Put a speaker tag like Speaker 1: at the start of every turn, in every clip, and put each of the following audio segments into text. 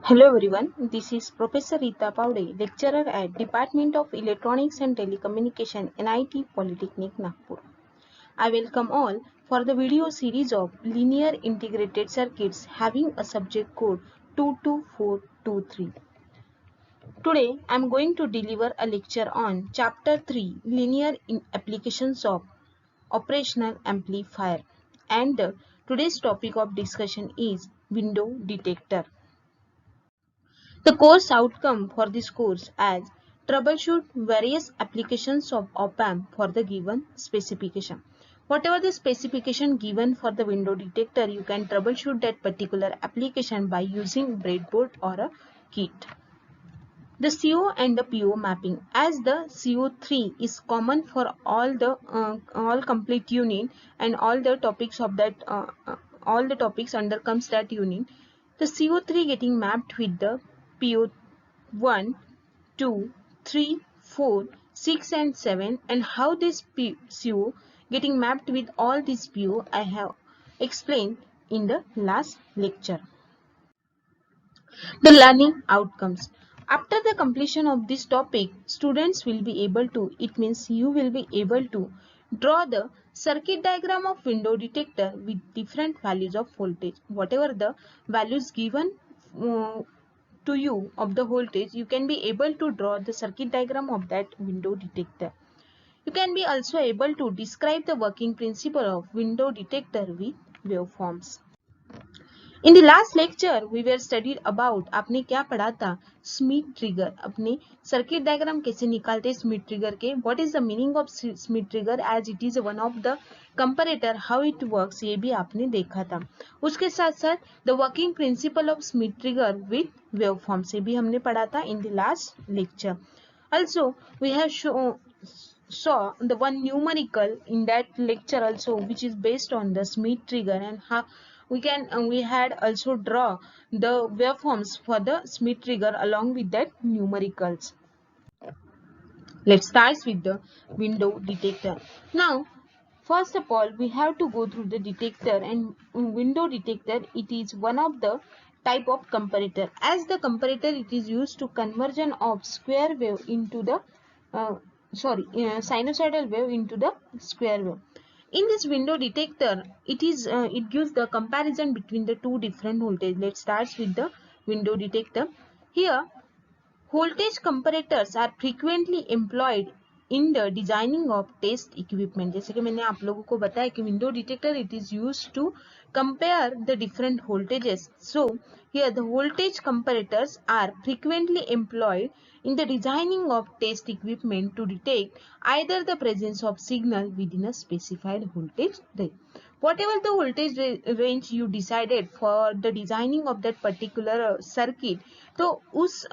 Speaker 1: Hello everyone, this is Professor Rita Paude, lecturer at Department of Electronics and Telecommunication, NIT Polytechnic, Nagpur. I welcome all for the video series of linear integrated circuits having a subject code 22423. Today I am going to deliver a lecture on Chapter 3 Linear Applications of Operational Amplifier, and today's topic of discussion is window detector. The course outcome for this course as troubleshoot various applications of op-amp for the given specification. Whatever the specification given for the window detector, you can troubleshoot that particular application by using breadboard or a kit. The CO and the PO mapping, as the CO3 is common for all complete unit and all the topics of that all the topics under comes that unit. The CO3 getting mapped with the PO 1, 2, 3, 4, 6 and 7, and how this CO getting mapped with all these PO I have explained in the last lecture. The learning outcomes. After the completion of this topic, students will be able to, it means you will be able to draw the circuit diagram of window detector with different values of voltage. Whatever the values given to you of the voltage, you can be able to draw the circuit diagram of that window detector. You can be also able to describe the working principle of window detector with waveforms. In the last lecture, we were studied about आपने क्या पढ़ा था Schmitt trigger अपने circuit diagram कैसे निकालते Schmitt trigger के what is the meaning of Schmitt trigger as it is one of the comparator how it works ये भी आपने देखा था उसके साथ साथ the working principle of Schmitt trigger with waveform से भी हमने पढ़ा था in the last lecture also we have saw the one numerical in that lecture also which is based on the Smith trigger and how we had also draw the waveforms for the Smith trigger along with that numericals. Let's start with the window detector. Now first of all we have to go through the detector, and window detector it is one of the type of comparator. As the comparator it is used to conversion of square wave into the sinusoidal wave into the square wave. In this window detector, it gives the comparison between the two different voltage. Let's start with the window detector. Here, voltage comparators are frequently employed in the designing of test equipment. जैसे कि मैंने आप लोगों को बताया कि window detector it is used to compare the different voltages. So here the voltage comparators are frequently employed in the designing of test equipment to detect either the presence of signal within a specified voltage range. Whatever the voltage range you decided for the designing of that particular circuit, तो उस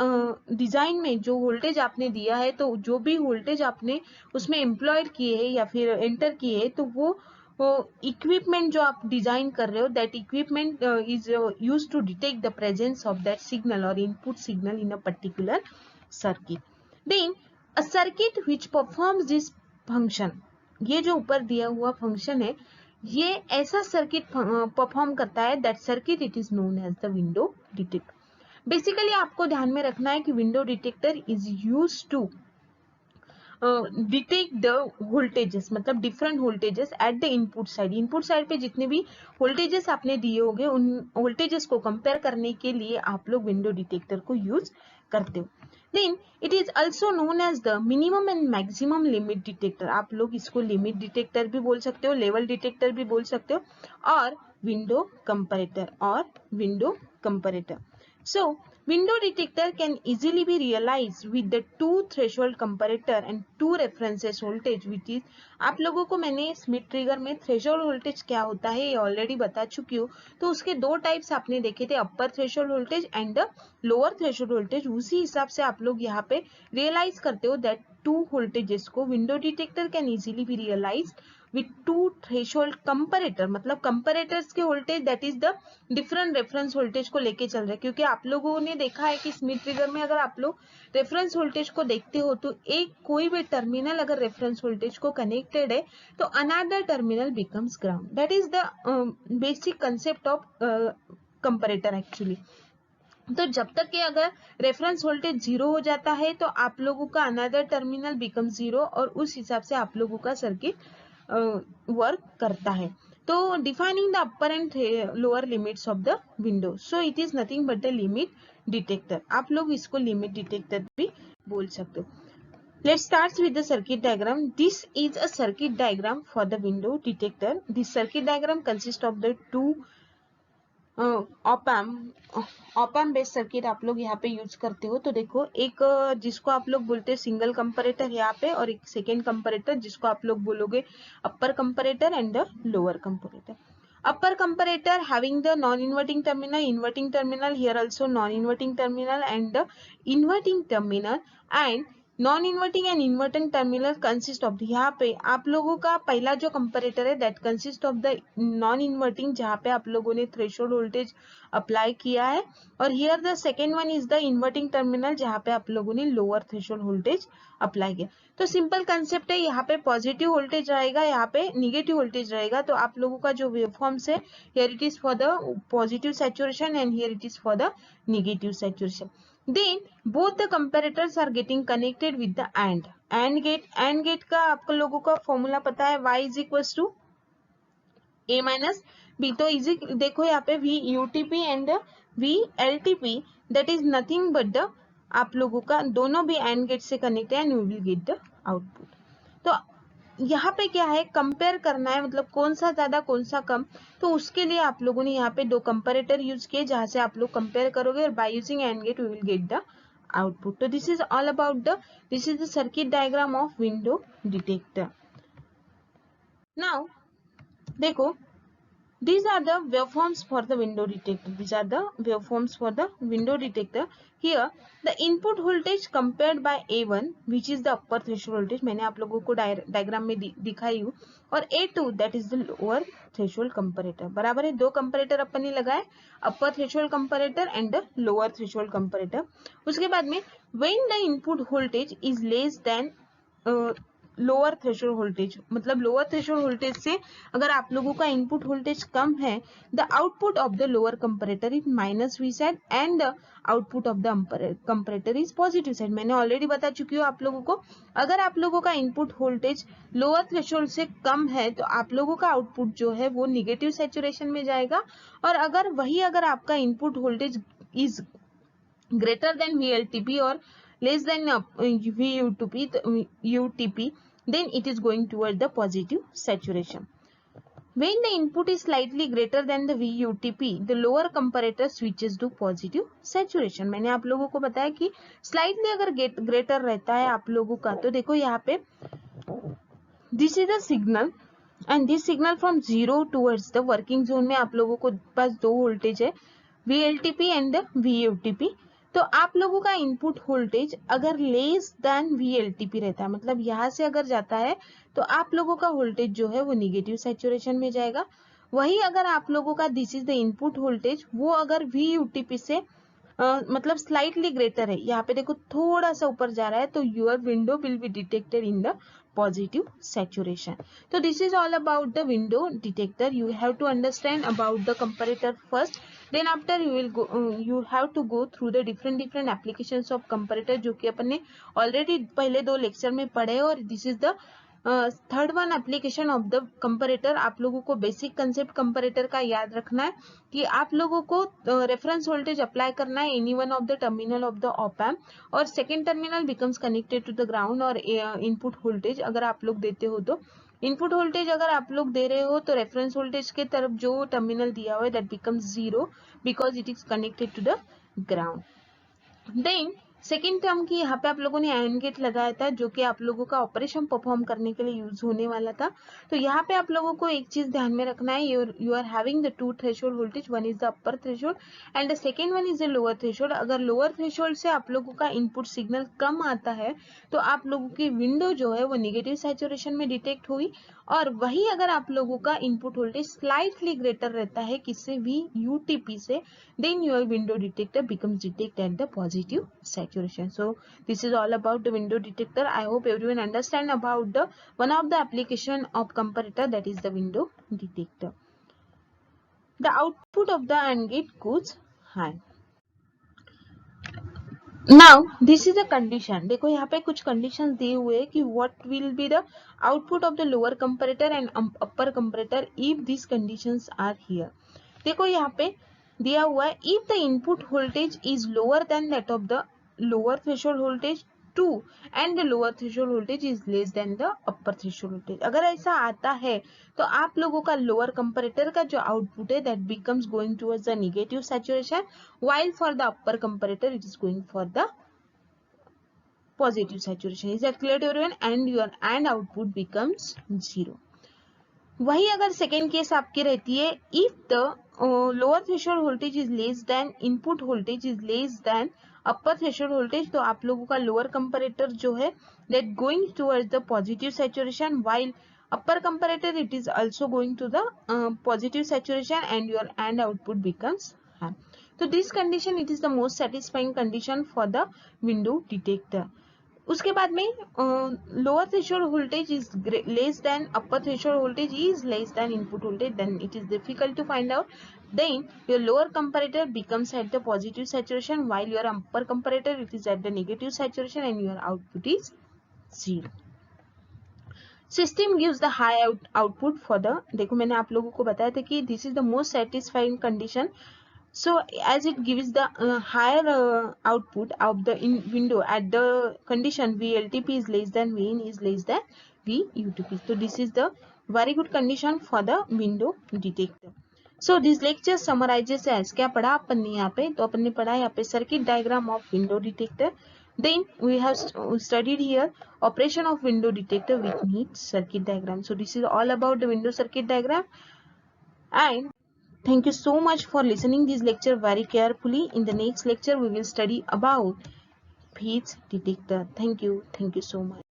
Speaker 1: design में जो voltage आपने दिया है तो जो भी वोल्टेज आपने उसमें एम्प्लॉयड किए है या फिर एंटर किए है तो वो इक्विपमेंट जो आप डिजाइन कर रहे हो that equipment is used to detect the presence of that signal और input signal in a particular circuit. Then a circuit which performs this function, ये जो ऊपर दिया हुआ फंक्शन है ये ऐसा सर्किट परफॉर्म करता है that circuit it is known as the window detector. Basically आपको ध्यान में रखना है कि window detector is use to detect the voltages, मतलब different voltages at the input side पे जितने भी वोल्टेजेस आपने दिए होंगे उन वोल्टेजेस को कंपेयर करने के लिए आप लोग विंडो डिटेक्टर को यूज करते हो. Then it is also known as the minimum and maximum limit detector. आप लोग इसको लिमिट डिटेक्टर भी बोल सकते हो, लेवल डिटेक्टर भी बोल सकते हो, और window comparator. So, window detector can easily be realized with the two threshold comparator and two references voltage, which is आप लोगों को मैंने स्मिथ ट्रिगर में थ्रेशोल्ड वोल्टेज क्या होता है ये ऑलरेडी बता चुकी हूँ. तो उसके दो टाइप्स आपने देखे थे, upper threshold voltage and lower threshold voltage. उसी हिसाब से आप लोग यहाँ पे रियलाइज करते हो दैट टू वोल्टेजेस को window detector can easily be realise with two threshold comparator, मतलब comparators के voltage that is the different reference voltage को लेके चल रहे हैं. क्योंकि आप लोगों ने देखा है कि स्मिथ ट्रिगर में अगर आप लोग रेफरेंस वोल्टेज को देखते हो तो एक कोई भी टर्मिनल अगर रेफरेंस वोल्टेज को कनेक्टेड है तो another terminal becomes ground. That is the basic concept of comparator actually. तो जब तक कि अगर रेफरेंस वोल्टेज 0 हो जाता है तो आप लोगों का अनदर टर्मिनल बिकम 0 और उस हिसाब से आप लोगों का सर्किट वर्क करता है. तो defining the upper and lower limits of the window, so it is nothing but the limit detector. आप लोग इसको लिमिट डिटेक्टर भी बोल सकते हो. Let's start with the circuit diagram. This is a circuit diagram for the window detector. This circuit diagram consists of the two op amp based circuit आप लोग यहाँ पे यूज करते हो. तो देखो एक जिसको आप लोग बोलते हैं सिंगल कंपैरेटर यहाँ पे, और एक सेकेंड कंपैरेटर जिसको आप लोग बोलोगे upper comparator and the lower comparator. Upper comparator having the non-inverting terminal, inverting terminal, here also non-inverting terminal and the inverting terminal, and non-inverting and inverting terminal consist of, यहाँ पे आप लोगों का पहला जो कंपैरेटर है that consist of the non-inverting जहाँ पे आप लोगों ने थ्रेशोल्ड वोल्टेज अप्लाई किया है, और here the second one is the inverting terminal जहाँ पे आप लोगों ने लोअर थ्रेशोल्ड वोल्टेज अप्लाई किया. तो सिंपल कंसेप्ट है, यहाँ पे पॉजिटिव वोल्टेज रहेगा, यहाँ पे निगेटिव वोल्टेज रहेगा. तो आप लोगों का जो वेवफॉर्म्स है, here it is for the positive saturation and here it is for the negative saturation. Then both the comparators are getting connected with the AND gate. AND gate का आप लोगों का फॉर्मूला पता है, y is equals to a minus b. तो easy देखो यहाँ पे VUTP and VLTP that is nothing but the आप लोगों का दोनों भी AND गेट से कनेक्ट है and you will get the output. तो यहाँ पे क्या है, कंपेयर करना है, मतलब कौन सा ज्यादा कौन सा कम. तो उसके लिए आप लोगों ने यहाँ पे दो कंपैरेटर यूज किए जहाँ से आप लोग कंपेयर करोगे, और by using AND gate we will get the output. तो this is all about this is the circuit diagram of window detector. Now देखो, these are the waveforms for the window detector. These are the waveforms for the window detector. Here the input voltage compared by A1 which is the upper threshold voltage, मैंने आप लोगों को diagram में दिखाई हूँ, और A2 that is the lower threshold comparator. बराबर है, दो कंपैरेटर अपन ने लगाए, upper threshold comparator and the lower threshold comparator. उसके बाद में when the input voltage is less than lower threshold voltage, मतलब लोअर थ्रेशोल्ड वोल्टेज से अगर आप लोगों का इनपुट वोल्टेज कम है, the output of the lower comparator is minus V side and the output of the comparator is positive side. मैंने already बता चुकी हूँ आप लोगों को, अगर आप लोगों का इनपुट वोल्टेज लोअर थ्रेशोल्ड से कम है तो आप लोगों का आउटपुट जो है वो निगेटिव सैचुरेशन में जाएगा, और अगर आपका input voltage is greater than VLTP or less than UTP, then it is going toward the positive saturation. When the input is slightly greater than the VUTP, the lower comparator switches to positive saturation. मैंने आप लोगों को बताया कि slightly अगर greater रहता है आप लोगों का, तो देखो यहाँ पे this is the signal and this signal from 0 towards the working zone में आप लोगों को पास दो वोल्टेज है, VLTP and VUTP. तो आप लोगों का इनपुट वोल्टेज अगर लेस देन VLTP रहता है, मतलब यहाँ से अगर जाता है तो आप लोगों का वोल्टेज जो है वो निगेटिव सैचुरेशन में जाएगा. वही अगर आप लोगों का this is the input voltage, वो अगर VUTP से मतलब स्लाइटली ग्रेटर है, यहाँ पे देखो थोड़ा सा ऊपर जा रहा है, तो your window will be detected in the positive saturation. So this is all about the window detector. You have to understand about the comparator first, then after you will go you have to go through the different applications of comparator जो कि अपन ने already पहले दो lecture में पढ़े, और this is the third one application of the comparator. आप लोगों को बेसिक कंसेप्ट कंपैरेटर का याद रखना है कि आप लोगों को रेफरेंस वोल्टेज अप्लाई करना है any one of the terminal of the op amp, और second terminal becomes connected to the ground, और इनपुट वोल्टेज अगर आप लोग देते हो तो इनपुट वोल्टेज अगर आप लोग दे रहे हो तो रेफरेंस वोल्टेज के तरफ जो टर्मिनल दिया हुआ है that becomes 0 because it is connected to the ground. Then second term की यहाँ पे आप लोगों ने AND गेट लगाया था जो कि आप लोगों का ऑपरेशन परफॉर्म करने के लिए यूज होने वाला था. तो यहाँ पे आप लोगों को एक चीज ध्यान में रखना है, you are having the two threshold voltage, one is the upper threshold and the second one is the lower threshold. अगर लोअर थ्रेशोल्ड से आप लोगों का इनपुट सिग्नल कम आता है तो आप लोगों की विंडो जो है वो निगेटिव सैचुरेशन में डिटेक्ट हुई, और वही अगर आप लोगों का इनपुट वोल्टेज स्लाइटली ग्रेटर रहता है किससे, VUTP से, then your window detector becomes detect at the positive saturation. So this is all about the window detector. I hope everyone understand about the one of the application of comparator, that is the window detector. The output of the AND gate goes high. Now this is the condition. देखो यहाँ पे कुछ conditions दिए हुए हैं कि what will be the output of the lower comparator and upper comparator if this conditions are here. देखो यहाँ पे दिया हुआ है if the input voltage is lower than that of the lower threshold voltage 2 and the lower threshold voltage is less than the upper threshold voltage. अगर ऐसा आता है तो आप लोगों का लोअर कंपैरेटर का जो आउटपुट है that becomes going towards the negative saturation, while for the upper comparator it is going for the positive saturation. Is that clear to everyone? And your and output becomes 0. वही अगर second case आपकी रहती है if the lower threshold voltage is less than input voltage is less than upper threshold voltage, तो आप लोगों का lower comparator जो है that going towards the positive saturation, while upper comparator it is also going to the positive saturation and your and output becomes high. So this condition it is the most satisfying condition for the window detector. उसके बाद में lower threshold voltage is less than upper threshold voltage is less than input voltage, then it is difficult to find out. Then your lower comparator becomes at the positive saturation while your upper comparator it is at the negative saturation and your output is 0. System gives the high output for the, देखो मैंने आप लोगों को बताया था कि this is the most satisfying condition. So as it gives the higher output of the window at the condition VLTP is less than Vin is less than VUTP. So this is the very good condition for the window detector. So this lecture summarizes as क्या पढ़ा अपन ने यहाँ पे, तो अपन ने पढ़ा यहाँ पे circuit diagram of window detector. Then we have studied here operation of window detector which needs circuit diagram. So this is all about the window circuit diagram. And thank you so much for listening this lecture very carefully. In the next lecture we will study about phase detector. Thank you so much.